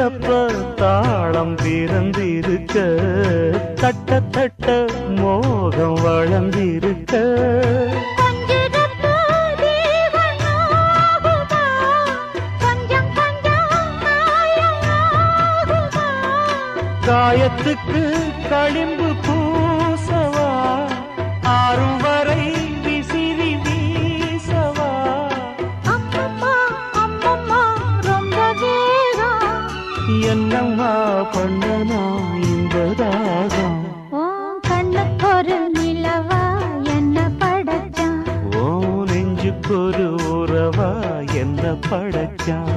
தட்டுறப்ப தாளம் பிறந்திருக்க தட்ட தட்ட மோகம் வளர்ந்திருக்க காயத்துக்கு களிம்பு பூசவா ஆறும் வரை விசிறி வீசவா அம்மம்மா அம்மம்மா ரொம்ப வேகம் என்னம்மா பண்ணனா இந்த தாகம் கண்ணுக்கு ஒரு நிலவா என்ன படைச்சான் ஓ நெஞ்சுக்கு ஒரு உறவா என்ன படைச்சான்